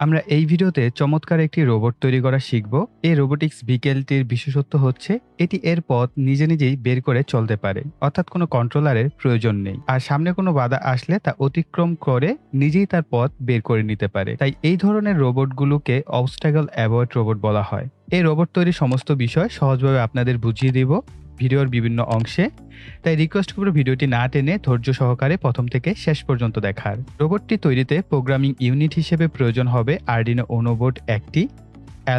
আমরা এই ভিডিওতে চমৎকার একটি রোবট তৈরি করা শিখব। এই রোবোটিক্স ভেহিকেলটির বিশেষত্ব হচ্ছে এটি এর পথ নিজে নিজেই বের করে চলতে পারে, অর্থাৎ কোনো কন্ট্রোলারের প্রয়োজন নেই। আর সামনে কোনো বাধা আসলে তা অতিক্রম করে নিজেই তার পথ বের করে নিতে পারে। তাই এই ধরনের রোবটগুলোকে অবস্ট্যাকল অ্যাভয়েড রোবট বলা হয়। এই রোবট তৈরির সমস্ত বিষয় সহজভাবে আপনাদের বুঝিয়ে দিব ভিডিওর বিভিন্ন অংশে। তাই রিকোয়েস্ট করব ভিডিওটি না টেনে ধৈর্য সহকারে প্রথম থেকে শেষ পর্যন্ত দেখার। রোবটটি তৈরিতে প্রোগ্রামিং ইউনিট হিসেবে প্রয়োজন হবে আরডিনো উনো বোর্ড একটি,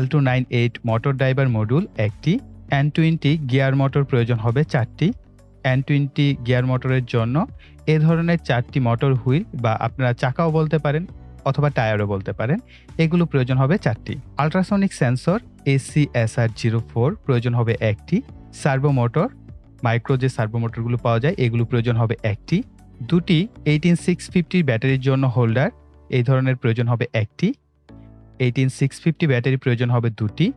L298 মোটর ড্রাইভার মডিউল একটি, N20 গিয়ার মোটর প্রয়োজন হবে 4টি। N20 গিয়ার মোটরের জন্য এ ধরনের 4টি মোটর হুইল বা আপনারা চাকাও বলতে পারেন অথবা টায়ারও বলতে পারেন, এগুলো প্রয়োজন হবে 4টি। আল্ট্রাসনিক সেন্সর ACSR04 প্রয়োজন হবে একটি। সার্ভো মোটর, মাইক্রো যে সার্ভো মোটরগুলো পাওয়া যায় এগুলো প্রয়োজন হবে একটি। দুটি 18650 ব্যাটারির জন্য হোল্ডার, এই ধরনের প্রয়োজন হবে একটি। 18650 ব্যাটারি প্রয়োজন হবে দুটি।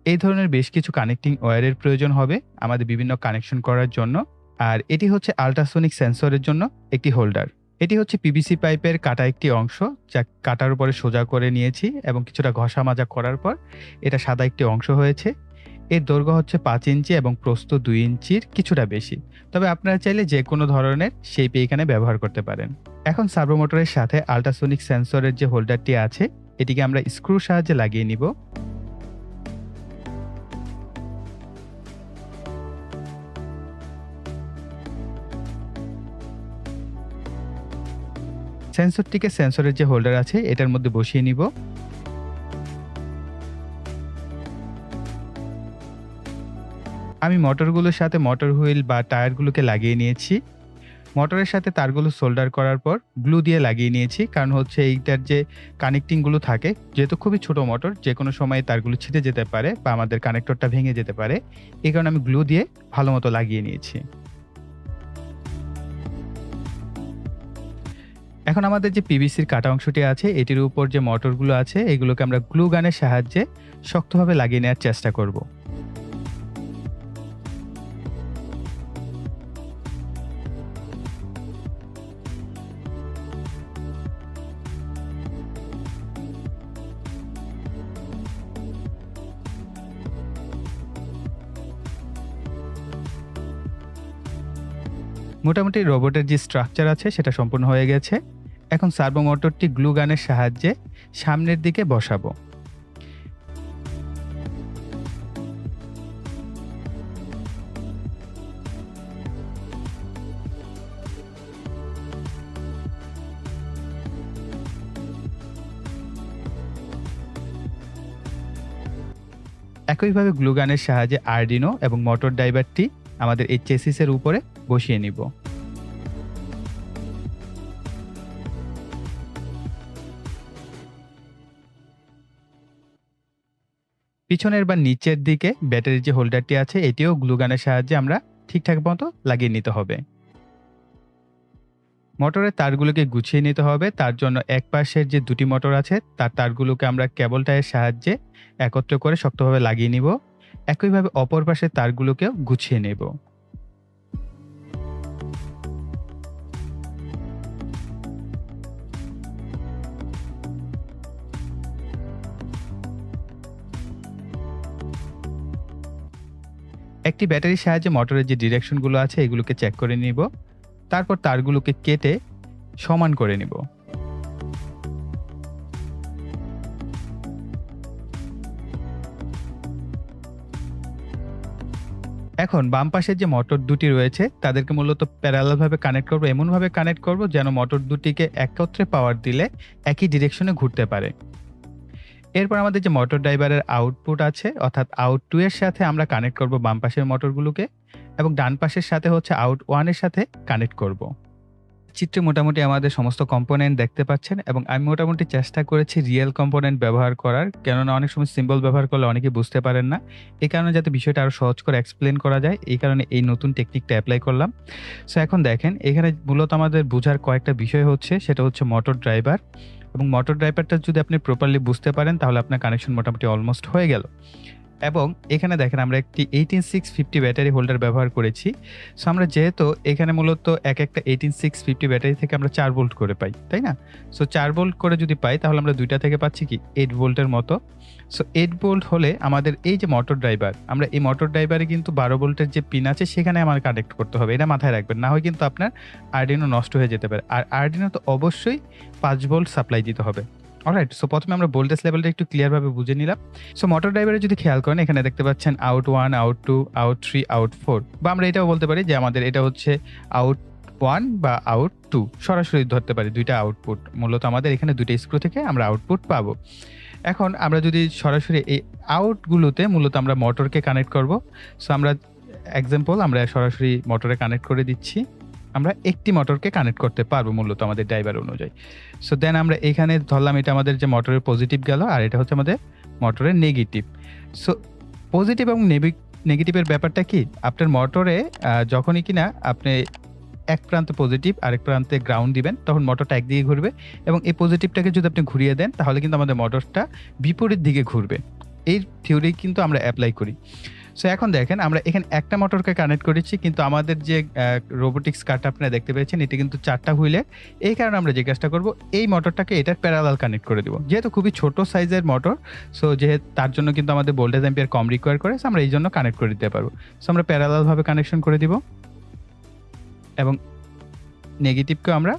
এই ধরনের বেশ কিছু কানেক্টিং ওয়্যারের প্রয়োজন হবে আমাদের বিভিন্ন কানেকশন করার জন্য। আর এটি হচ্ছে আল্ট্রাসনিক সেন্সরের জন্য একটি হোল্ডার। এটি হচ্ছে পিভিসি পাইপের কাটা একটি অংশ, যা কাটার উপরে সোজা করে নিয়েছি এবং কিছুটা ঘষা মাজা করার পর এটা সাদা একটি অংশ হয়েছে। এর দৈর্ঘ্য হচ্ছে 5 ইঞ্চি এবং প্রস্থ 2 ইঞ্চির কিছুটা বেশি। তবে আপনারা চাইলে যে কোনো ধরনের শেপ এখানে ব্যবহার করতে পারেন। এখন সার্ভো মোটরের সাথে আল্ট্রাসনিক সেন্সরের যে হোল্ডারটি আছে এটিকে আমরা স্ক্রুর সাহায্যে লাগিয়ে নিব। সেন্সরটিকে সেন্সরের যে হোল্ডার আছে এটার মধ্যে বসিয়ে নিব। আমি মোটরগুলোর সাথে মোটর হুইল বা টায়ারগুলোকে লাগিয়ে নিয়েছি। মোটরের সাথে তারগুলো সোল্ডার করার পর গ্লু দিয়ে লাগিয়ে নিয়েছি, কারণ হচ্ছে এইটার যে কানেক্টিংগুলো থাকে, যেহেতু খুবই ছোট মোটর, যে কোনো সময় তারগুলো ছিটে যেতে পারে বা আমাদের কানেক্টরটা ভেঙে যেতে পারে, এই কারণে আমি গ্লু দিয়ে ভালো মতো লাগিয়ে নিয়েছি। এখন আমাদের যে পিভিসির কাটা অংশটি আছে এটির উপর যে মোটরগুলো আছে এগুলোকে আমরা গ্লু গানের সাহায্যে শক্তভাবে লাগিয়ে নেওয়ার চেষ্টা করব। মোটামুটি রোবটের যে স্ট্রাকচার আছে সেটা সম্পূর্ণ হয়ে গেছে। এখন সার্ভো মোটরটি গ্লু গানের সাহায্যে সামনের দিকে বসাবো। একইভাবে গ্লু গানের সাহায্যে আরডিনো এবং মোটর ড্রাইভারটি আমাদের এই চেসিসের উপরে বসিয়ে নিব। পিছনের বা নিচের দিকে ব্যাটারির যে হোল্ডারটি আছে এটিও গ্লু গানের সাহায্যে আমরা ঠিকঠাক মতো লাগিয়ে নিতে হবে। মোটরের তারগুলোকে গুছিয়ে নিতে হবে, তার জন্য এক পাশের যে দুটি মোটর আছে তার তারগুলোকে আমরা কেবল টায়ের সাহায্যে একত্র করে শক্তভাবে লাগিয়ে নিব। একইভাবে অপর পাশের তারগুলোকেও গুছিয়ে নেব। একটি ব্যাটারির সাহায্যে মোটরের যে ডিরেকশনগুলো আছে এগুলোকে চেক করে নিব। তারপর তারগুলোকে কেটে সমান করে নিব। এখন বাম পাশের যে মোটর দুটি রয়েছে তাদেরকে মূলত প্যারালাল ভাবে কানেক্ট করব, এমনভাবে কানেক্ট করব যেন মোটর দুটিকে একত্রে পাওয়ার দিলে একই ডিরেকশনে ঘুরতে পারে। এরপর আমাদের যে মোটর ড্রাইভারের আউটপুট আছে অর্থাৎ আউট 2 এর সাথে আমরা কানেক্ট করব বাম পাশের মোটরগুলোকে এবং ডান পাশের সাথে হচ্ছে আউট 1 এর সাথে কানেক্ট করব। চিত্রে মোটামুটি আমাদের সমস্ত কম্পোনেন্ট দেখতে পাচ্ছেন এবং আমি মোটামুটি চেষ্টা করেছি রিয়েল কম্পোনেন্ট ব্যবহার করার, কেননা অনেক সময় সিম্বল ব্যবহার করলে অনেকে বুঝতে পারেন না। এই কারণে যাতে বিষয়টা আরো সহজ করে এক্সপ্লেন করা যায়, এই কারণে এই নতুন টেকনিকটা অ্যাপ্লাই করলাম। সো এখন দেখেন এখানে মূলত আমাদের বোঝার কয়েকটা বিষয় হচ্ছে, সেটা হচ্ছে মোটর ড্রাইভার, এবং মোটর ড্রাইভারটা যদি আপনি প্রপারলি বুঝতে পারেন তাহলে আপনার কানেকশন মোটামুটি অলমোস্ট হয়ে গেল। এবং এখানে দেখেন আমরা একটি 18650 ব্যাটারি হোল্ডার ব্যবহার করেছি। সো আমরা যেহেতু এখানে মূলত একটা 18650 ব্যাটারি থেকে আমরা 4 ভোল্ট করে পাই, তাই না? সো 4 ভোল্ট করে যদি পাই তাহলে আমরা 2টা থেকে পাচ্ছি কি 8 ভোল্টের মতো। সো 8 ভোল্ট হলে আমাদের এই যে মোটর ড্রাইভার, আমরা এই মোটর ড্রাইভারে কিন্তু 12 ভোল্টের যে পিন আছে সেখানে আমার কানেক্ট করতে হবে। এটা মাথায় রাখবেন। না হয় কিন্তু আপনার Arduino নষ্ট হয়ে যেতে পারে। আর Arduino তো অবশ্যই 5 ভোল্ট সাপ্লাই দিতে হবে। অলরাইট, সো প্রথমে আমরা ভোল্টেজ লেভেলটা একটু ক্লিয়ার ভাবে বুঝে নিলাম। সো মোটর ড্রাইভারে যদি খেয়াল করেন এখানে দেখতে পাচ্ছেন আউট 1, আউট 2, আউট 3, আউট 4, বা আমরা এটাও বলতে পারি যে আমাদের এটা হচ্ছে আউট 1 বা আউট 2, সরাসরি ধরতে পারি দুইটা আউটপুট। মূলত আমাদের এখানে দুইটা স্ক্রু থেকে আমরা আউটপুট পাবো। এখন আমরা যদি সরাসরি এই আউটগুলোতে মূলত আমরা মোটরকে কানেক্ট করব। সো আমরা এক্সাম্পল আমরা সরাসরি মোটরে কানেক্ট করে দিচ্ছি। আমরা একটি মোটরকে কানেক্ট করতে পারবো মূলত আমাদের ড্রাইভার অনুযায়ী। সো দেন আমরা এখানে ধরলাম এটা আমাদের যে মোটরের পজিটিভ গেল, আর এটা হচ্ছে আমাদের মোটরের নেগেটিভ। সো পজিটিভ এবং নেগেটিভের ব্যাপারটা কি, আপনার মোটরে যখনই কিনা আপনি এক প্রান্তে পজিটিভ আরেক প্রান্তে গ্রাউন্ড দিবেন তখন মোটরটা একদিকে ঘুরবে, এবং এই পজিটিভটাকে যদি আপনি ঘুরিয়ে দেন তাহলে কিন্তু আমাদের মোটরটা বিপরীত দিকে ঘুরবে। এই থিওরি কিন্তু আমরা অ্যাপ্লাই করি। সো এখন দেখেন আমরা এখানে একটা মোটরকে কানেক্ট করেছি, কিন্তু আমাদের যে রোবোটিক্স কারটা আপনারা দেখতে পেয়েছেন এটা কিন্তু 4টা হুইলের। এই কারণে আমরা যে কাজটা করব, এই মোটরটাকে এটার প্যারালাল কানেক্ট করে দিব। যেহেতু খুবই ছোট সাইজের মোটর, সো যেহেতু তার জন্য কিন্তু আমাদের ভোল্টেজ অ্যাম্পিয়ার কম রিকোয়ার করে, সো আমরা এই জন্য কানেক্ট করে দিতে পারবো। সো আমরা প্যারালাল ভাবে কানেকশন করে দিব এবং নেগেটিভকেও আমরা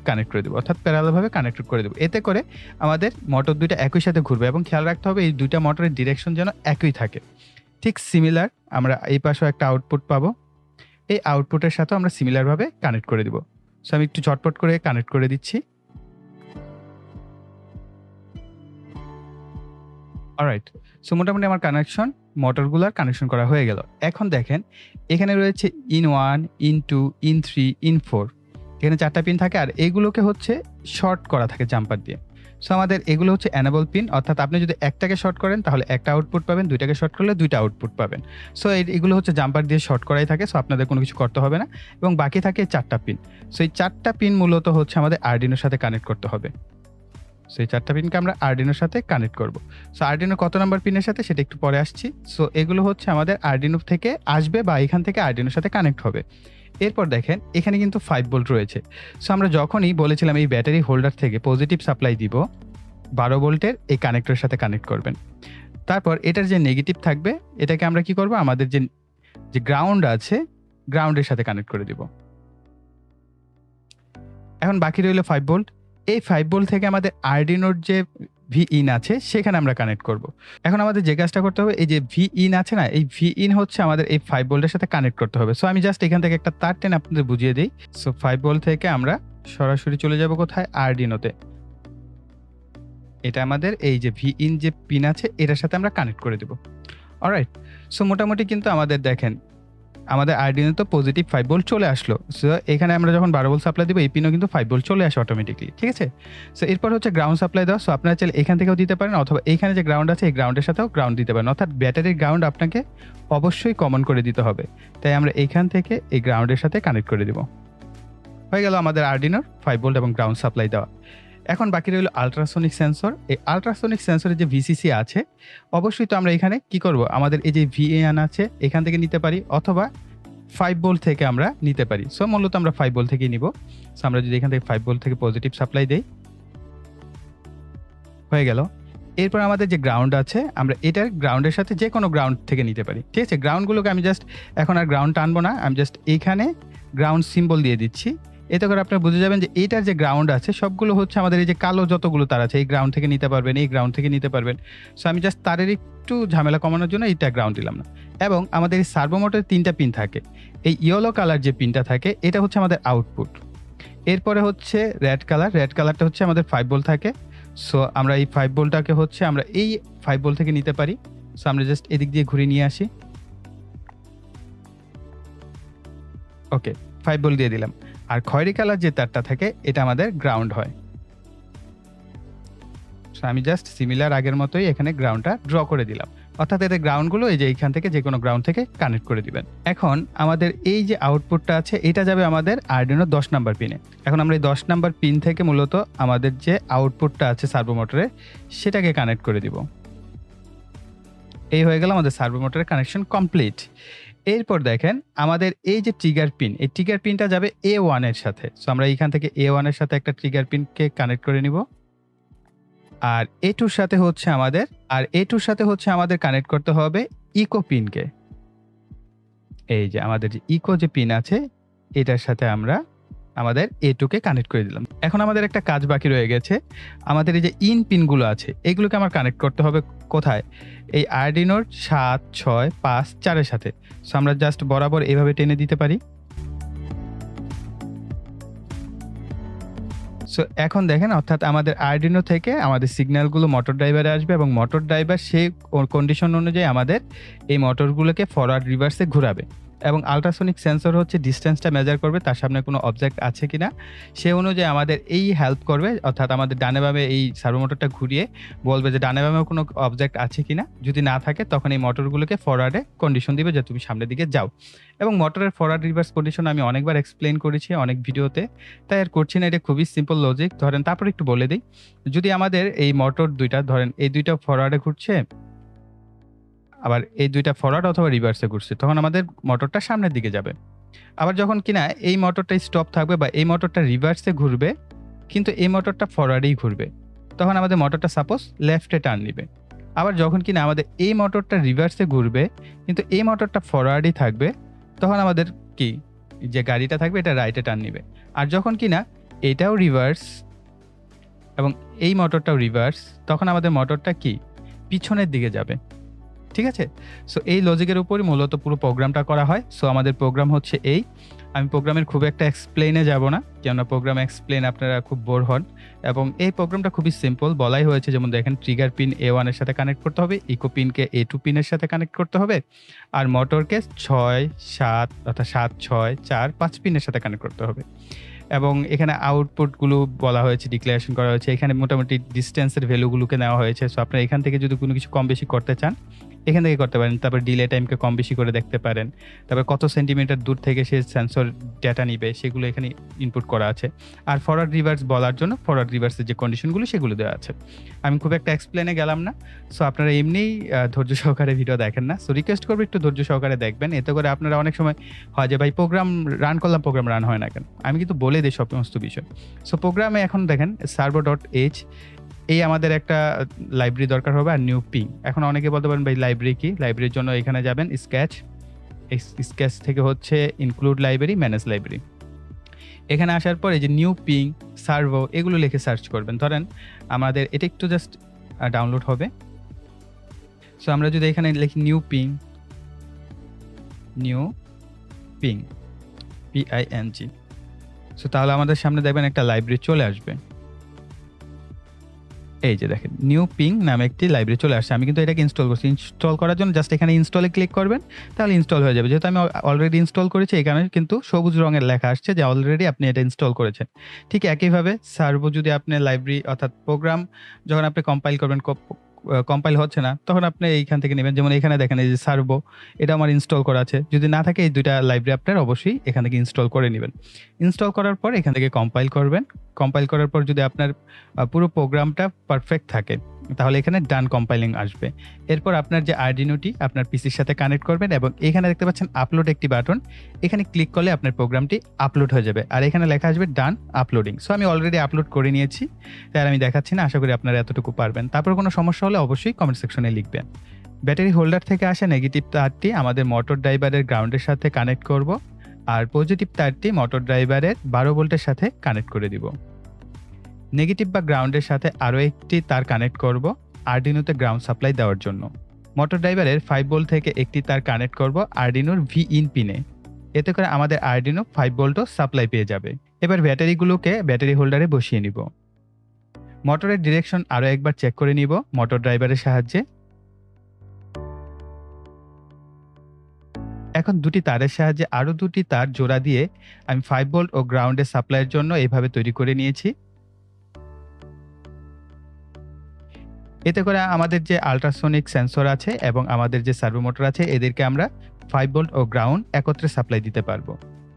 কানেক্ট করে দেবো, অর্থাৎ প্যারালাল ভাবে কানেক্ট করে দেবো। এতে করে আমাদের মোটর দুইটা একই সাথে ঘুরবে, এবং খেয়াল রাখতে হবে এই দুইটা মোটরের ডিরেকশন যেন একই থাকে। ঠিক সিমিলার আমরা এই পাশেও একটা আউটপুট পাবো, এই আউটপুটের সাথে আমরা সিমিলার ভাবে কানেক্ট করে দিব। সো আমি একটু ঝটপট করে কানেক্ট করে দিচ্ছি। অলরাইট, সো মোটামুটি আমার কানেকশন মোটরগুলোর কানেকশন করা হয়ে গেল। এখন দেখেন এখানে রয়েছে ইন 1, ইন 2, ইন 3, ইন 4, এখানে 4টা পিন থাকে, আর এগুলোকে হচ্ছে শর্ট করা থাকে জাম্পার দিয়ে। সো আমাদের এগুলো হচ্ছে অ্যানেবল পিন, অর্থাৎ আপনি যদি একটাকে শর্ট করেন তাহলে একটা আউটপুট পাবেন, দুইটাকে শর্ট করলে দুইটা আউটপুট পাবেন। সো এগুলো হচ্ছে জাম্পার দিয়ে শর্ট করাই থাকে, সো আপনাদের কোনো কিছু করতে হবে না, এবং বাকি থাকে 4টা পিন। সো এই 4টা পিন মূলত হচ্ছে আমাদের আরডিনোর সাথে কানেক্ট করতে হবে। সো এই 4টা পিনকে আমরা আরডিনোর সাথে কানেক্ট করব। সো আরডিনো কত নাম্বার পিনের সাথে সেটা একটু পরে আসছি। সো এগুলো হচ্ছে আমাদের আরডিনো থেকে আসবে বা এখান থেকে আরডিনোর সাথে কানেক্ট হবে। এরপর দেখেন এখানে কিন্তু 5 ভোল্ট রয়েছে। সো আমরা যখনই বলেছিলাম এই ব্যাটারি হোল্ডার থেকে পজিটিভ সাপ্লাই দিব, 12 ভোল্টের এই কানেক্টরের সাথে কানেক্ট করবেন। তারপর এটার যে নেগেটিভ থাকবে এটাকে আমরা কি করব, আমাদের যে গ্রাউন্ড আছে গ্রাউন্ডের সাথে কানেক্ট করে দিব। এখন বাকি রইল 5 ভোল্ট। এই 5 ভোল্ট থেকে আমাদের আরডিনোর যে ভি ইন আছে সেখানে আমরা কানেক্ট করব। এখন আমাদের যে কাজটা করতে হবে, এই যে ভি ইন আছে না, এই ভি ইন হচ্ছে আমাদের এই 5 ভোল্টের সাথে কানেক্ট করতে হবে। সো আমি জাস্ট এখান থেকে একটা তার টেনে আপনাদের বুঝিয়ে দিই। সো 5 ভোল্ট থেকে আমরা সরাসরি চলে যাব কোথায়, আরডিনোতে। এটা আমাদের এই যে ভি ইন যে পিন আছে এটার সাথে আমরা কানেক্ট করে দেব। অলরাইট, সো মোটামুটি কিন্তু আমাদের দেখেন আমাদের আরডিনো তো পজিটিভ 5 ভোল্ট চলে আসলো। সো এখানে আমরা যখন 12 ভোল্ট সাপ্লাই দিব এই পিনও কিন্তু 5 ভোল্ট চলে আসে অটোমেটিকলি, ঠিক আছে? সো এরপর হচ্ছে গ্রাউন্ড সাপ্লাই দেওয়া। সো আপনারা চাইলে এখান থেকেও দিতে পারেন, অথবা এইখানে যে গ্রাউন্ড আছে এই গ্রাউন্ডের সাথেও গ্রাউন্ড দিতে পারেন, অর্থাৎ ব্যাটারির গ্রাউন্ড আপনাকে অবশ্যই কমন করে দিতে হবে। তাই আমরা এইখান থেকে এই গ্রাউন্ডের সাথে কানেক্ট করে দিব। হয়ে গেল আমাদের আরডিনোর 5 ভোল্ট এবং গ্রাউন্ড সাপ্লাই দেওয়া। এখন বাকি রইল আল্ট্রাসোনিক সেন্সর। এই আল্ট্রাসোনিক সেন্সরের যে ভিসিসি আছে, অবশ্যই তো আমরা এখানে কি করব, আমাদের এই যে ভিএন আছে এখান থেকে নিতে পারি, অথবা 5 ভোল্ট থেকে আমরা নিতে পারি। সো মূলত আমরা 5 ভোল্ট থেকেই নিব। সো আমরা যদি এখান থেকে 5 ভোল্ট থেকে পজিটিভ সাপ্লাই দেই, হয়ে গেল। এরপর আমাদের যে গ্রাউন্ড আছে আমরা এটার গ্রাউন্ডের সাথে যে কোনো গ্রাউন্ড থেকে নিতে পারি, ঠিক আছে? গ্রাউন্ডগুলোকে আমি জাস্ট এখন আর গ্রাউন্ড টানবো না, আমি জাস্ট এইখানে গ্রাউন্ড সিম্বল দিয়ে দিচ্ছি। এতে করে আপনারা বুঝে যাবেন যে এইটার যে গ্রাউন্ড আছে সবগুলো হচ্ছে আমাদের এই যে কালো যতগুলো তার আছে এই গ্রাউন্ড থেকে নিতে পারবেন, এই গ্রাউন্ড থেকে নিতে পারবেন। সো আমি জাস্ট তারের একটু ঝামেলা কমানোর জন্য এইটা গ্রাউন্ড দিলাম না। এবং আমাদের এই সার্ভো মোটরের 3টা পিন থাকে। এই ইয়েলো কালার যে পিনটা থাকে এটা হচ্ছে আমাদের আউটপুট। এরপরে হচ্ছে রেড কালার, রেড কালারটা হচ্ছে আমাদের 5 ভোল্ট থাকে। সো আমরা এই 5 ভোল্টটাকে হচ্ছে আমরা এই 5 ভোল্ট থেকে নিতে পারি। সো আমরা জাস্ট এদিক দিয়ে ঘুরে নিয়ে আসি। ওকে, 5 ভোল্ট দিয়ে দিলাম। আর খয়েরি কালার যে তারটা থাকে এটা আমাদের গ্রাউন্ড হয়। সো আমি জাস্ট সিমিলার আগের মতোই এখানে গ্রাউন্ডটা ড্র করে দিলাম, অর্থাৎ এদের গ্রাউন্ডগুলো এই যে এইখান থেকে যে কোনো গ্রাউন্ড থেকে কানেক্ট করে দিবেন। এখন আমাদের এই যে আউটপুটটা আছে এটা যাবে আমাদের আরডিনো 10 নাম্বার পিনে। এখন আমরা এই 10 নাম্বার পিন থেকে মূলত আমাদের যে আউটপুটটা আছে সার্ভো মোটরে সেটাকে কানেক্ট করে দিব। এই হয়ে গেল আমাদের সার্ভো মোটরের কানেকশন কমপ্লিট। এরপর দেখেন আমাদের এই যে ট্রিগার পিন, এই ট্রিগার পিনটা যাবে A1 এর সাথে। সো আমরা এইখান থেকে A1 এর সাথে একটা ট্রিগার পিনকে কানেক্ট করে নিব। আর A2 এর সাথে হচ্ছে আমাদের কানেক্ট করতে হবে ইকো পিনকে। এই যে আমাদের যে ইকো যে পিন আছে এটার সাথে আমরা আমাদের A2 কে কানেক্ট করে দিলাম। এখন আমাদের একটা কাজ বাকি রয়ে গেছে। আমাদের এই যে ইন পিনগুলো আছে এগুলোকে আমার কানেক্ট করতে হবে কোথায়? এই Arduinoর 7, 6, 5, 4 এর সাথে। সো আমরা জাস্ট বরাবর এভাবে টেনে দিতে পারি। সো এখন দেখেন অর্থাৎ আমাদের Arduino থেকে আমাদের সিগন্যালগুলো মোটর ড্রাইভারে আসবে এবং মোটর ড্রাইভার সেই কন্ডিশন অনুযায়ী আমাদের এই মোটরগুলোকে ফরওয়ার্ড রিভার্সে ঘুরাবে এবং আল্ট্রাসনিক সেন্সর হচ্ছে ডিসটেন্সটা মেজার করবে তার সামনে কোনো অবজেক্ট আছে কিনা সে অনুযায়ী আমাদের এই হেল্প করবে, অর্থাৎ আমাদের ডানে বামে এই সার্ভো মোটরটা ঘুরিয়ে বলবে যে ডানে বামেও কোনো অবজেক্ট আছে কিনা। যদি না থাকে তখন এই মোটরগুলোকে ফরওয়ার্ডে কন্ডিশন দিবে যে তুমি সামনের দিকে যাও। এবং মোটরের ফরওয়ার্ড রিভার্স কন্ডিশন আমি অনেকবার এক্সপ্লেন করেছি অনেক ভিডিওতে, তাই আর করছি না। এটা খুবই সিম্পল লজিক। ধরেন তারপর একটু বলে দিই, যদি আমাদের এই মোটর দুইটা ধরেন এই দুইটা ফরওয়ার্ডে ঘুরছে আবার এই দুইটা ফরওয়ার্ড অথবা রিভার্সে ঘুরছে, তখন আমাদের মোটরটা সামনের দিকে যাবে। আবার যখন কিনা এই মোটরটা স্টপ থাকবে বা এই মোটরটা রিভার্সে ঘুরবে কিন্তু এই মোটরটা ফরওয়ার্ডেই ঘুরবে, তখন আমাদের মোটরটা সাপোজ লেফটে টার্ন নিবে। আবার যখন কিনা আমাদের এই মোটরটা রিভার্সে ঘুরবে কিন্তু এই মোটরটা ফরওয়ার্ডই থাকবে, তখন আমাদের কি যে গাড়িটা থাকবে এটা রাইটে টার্ন নিবে। আর যখন কিনা এটাও রিভার্স এবং এই মোটরটাও রিভার্স, তখন আমাদের মোটরটা কি পিছনের দিকে যাবে। ঠিক আছে? সো এই লজিকের উপরই মূলত পুরো প্রোগ্রামটা করা হয়। সো আমাদের প্রোগ্রাম হচ্ছে এই। আমি প্রোগ্রামের খুব একটা এক্সপ্লেইনে যাব না, কেননা প্রোগ্রাম এক্সপ্লেইন আপনারা খুব বোর হন এবং এই প্রোগ্রামটা খুবই সিম্পল। বলাই হয়েছে যেমন দেখেন ট্রিগার পিন A1 এর সাথে কানেক্ট করতে হবে, ইকো পিনকে A2 পিনের সাথে কানেক্ট করতে হবে আর মোটরকে 6, 7 অর্থাৎ 7, 6, 4, 5 পিনের সাথে কানেক্ট করতে হবে। এবং এখানে আউটপুটগুলো বলা হয়েছে, ডিক্লারেশন করা হয়েছে। এখানে মোটামুটি ডিসট্যান্সের ভ্যালুগুলোকে নেওয়া হয়েছে। সো আপনারা এখান থেকে যদি কোনো কিছু কম বেশি করতে চান এখান থেকে করতে পারেন। তারপর ডিলে টাইমকে কম বেশি করে দেখতে পারেন। তারপর কত সেন্টিমিটার দূর থেকে সে সেন্সর ডেটা নিবে সেগুলো এখানে ইনপুট করা আছে। আর ফরওয়ার্ড রিভার্স বলার জন্য ফরওয়ার্ড রিভার্সের যে কন্ডিশনগুলো সেগুলো দেওয়া আছে। আমি খুব একটা এক্সপ্লেনে গেলাম না। সো আপনারা এমনিই ধৈর্য সহকারে ভিডিও দেখেন না। সো রিকোয়েস্ট করবো একটু ধৈর্য সহকারে দেখবেন। এতে করে আপনারা অনেক সময় হয় যে ভাই প্রোগ্রাম রান করলাম, প্রোগ্রাম রান হয় না কেন। আমি কিন্তু বলে দিই সমস্ত বিষয়। সো প্রোগ্রামে এখন দেখেন servo.h এই আমাদের একটা লাইব্রেরি দরকার হবে আর নিউ পিং। এখন অনেকে বলতে পারেন ভাই লাইব্রেরি কি? লাইব্রেরির জন্য এখানে যাবেন স্কেচ থেকে হচ্ছে ইনক্লুড লাইব্রেরি, ম্যানেজ লাইব্রেরি। এখানে আসার পর এই যে নিউ পিং, সার্ভো এগুলো লিখে সার্চ করবেন। ধরেন আমাদের এটা একটু জাস্ট ডাউনলোড হবে। সো আমরা যদি এখানে লিখি নিউ পিং PING, সো তাহলে আমাদের সামনে দেখবেন একটা লাইব্রেরি চলে আসবে। এই যে দেখেন নিউ পিং নামে একটি লাইব্রেরি চলে আসছে। আমি কিন্তু এটাকে ইনস্টল করছি। ইনস্টল করার জন্য জাস্ট এখানে ইনস্টলে ক্লিক করবেন, তাহলে ইনস্টল হয়ে যাবে। যেহেতু আমি অলরেডি ইনস্টল করেছি এখানে কিন্তু সবুজ রঙের লেখা আসছে যে অলরেডি আপনি এটা ইনস্টল করেছেন। ঠিক একইভাবে সার্ভো যদি আপনি লাইব্রেরি অর্থাৎ প্রোগ্রাম যখন আপনি কম্পাইল করবেন, কম্পাইল হচ্ছে না তখন আপনি এইখান থেকে নেবেন। যেমন এখানে দেখেন এই যে সার্ভো, এটা আমার ইনস্টল করা আছে। যদি না থাকে এই দুইটা লাইব্রেরি আপনার অবশ্যই এখান থেকে ইনস্টল করে নেবেন। ইনস্টল করার পর এখান থেকে কম্পাইল করবেন। কম্পাইল করার পর যদি আপনার পুরো প্রোগ্রামটা পারফেক্ট থাকে তাহলে এখানে ডান কম্পাইলিং আসবে। এরপর আপনার যে আর্ডিনোটি আপনার পিসির সাথে কানেক্ট করবেন এবং এখানে দেখতে পাচ্ছেন আপলোড একটি বাটন, এখানে ক্লিক করলে আপনার প্রোগ্রামটি আপলোড হয়ে যাবে আর এখানে লেখা আসবে ডান আপলোডিং। সো আমি অলরেডি আপলোড করে নিয়েছি, তাই আমি দেখাচ্ছি না। আশা করি আপনারা এতটুকু পারবেন। তারপর কোনো সমস্যা হলে অবশ্যই কমেন্ট সেকশনে লিখবেন। ব্যাটারি হোল্ডার থেকে আসা নেগেটিভ তারটি আমাদের মোটর ড্রাইভারের গ্রাউন্ডের সাথে কানেক্ট করব আর পজিটিভ তারটি মোটর ড্রাইভারের 12 ভোল্টের সাথে কানেক্ট করে দিব। নেগেটিভ বা গ্রাউন্ডের সাথে আরও একটি তার কানেক্ট করব আর্ডিনোতে গ্রাউন্ড সাপ্লাই দেওয়ার জন্য। মোটর ড্রাইভারের 5 ভোল্ট থেকে একটি তার কানেক্ট করব আর্ডিনোর Vin পিনে। এতে করে আমাদের আর্ডিনো 5 ভোল্টও সাপ্লাই পেয়ে যাবে। এবার ব্যাটারিগুলোকে ব্যাটারি হোল্ডারে বসিয়ে নিব। মোটরের ডিরেকশন আরও একবার চেক করে নিব মোটর ড্রাইভারের সাহায্যে। এখন দুটি তারের সাহায্যে আরও দুটি তার জোড়া দিয়ে আমি 5 ভোল্ট ও গ্রাউন্ডের সাপ্লাইয়ের জন্য এইভাবে তৈরি করে নিয়েছি। এতে করে আমাদের যে আল্ট্রাসনিক সেন্সর আছে এবং আমাদের যে সার্ভো মোটর আছে এদেরকে আমরা 5 ভোল্ট ও গ্রাউন্ড একত্রে সাপ্লাই দিতে পারবো।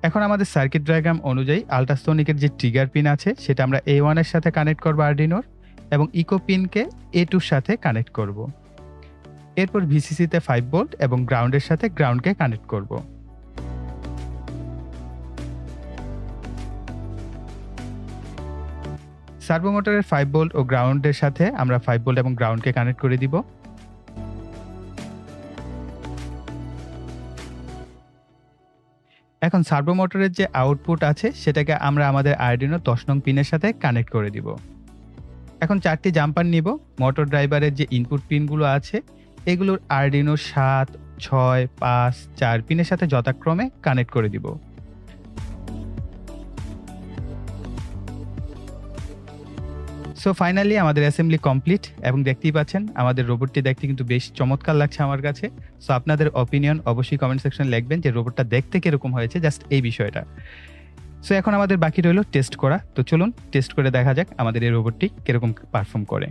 এখন আমাদের সার্কিট ডায়াগ্রাম অনুযায়ী আল্ট্রাসনিকের যে ট্রিগার পিন আছে সেটা আমরা A1 এর সাথে কানেক্ট করব আর্ডিনোর এবং ইকো পিনকে A2 এর সাথে কানেক্ট করব। এরপর ভিসিসিতে 5 ভোল্ট এবং গ্রাউন্ডের সাথে গ্রাউন্ডকে কানেক্ট করব। সার্ভো মোটরের 5 ভোল্ট ও গ্রাউন্ডের সাথে আমরা 5 ভোল্ট এবং গ্রাউন্ডকে কানেক্ট করে দিব। এখন সার্ভো মোটরের যে আউটপুট আছে সেটাকে আমরা আমাদের আরডুইনো 10 নং পিনের সাথে কানেক্ট করে দিব। এখন 4টি জাম্পার নিব। মোটর ড্রাইভারের যে ইনপুট পিনগুলো আছে এগুলোর আরডুইনো 7, 6, 5, 4 পিনের সাথে যথাক্রমে কানেক্ট করে দিব। সো ফাইনালি আমাদের অ্যাসেম্বলি কমপ্লিট এবং দেখতেই পাচ্ছেন আমাদের রোবটটি দেখতে কিন্তু বেশ চমৎকার লাগছে আমার কাছে। সো আপনাদের অপিনিয়ন অবশ্যই কমেন্ট সেকশনে লিখবেন যে রোবটটা দেখতে কিরকম হয়েছে, জাস্ট এই বিষয়টা। সো এখন আমাদের বাকি রইল টেস্ট করা। তো চলুন টেস্ট করে দেখা যাক আমাদের এই রোবটটি কিরকম পারফর্ম করে।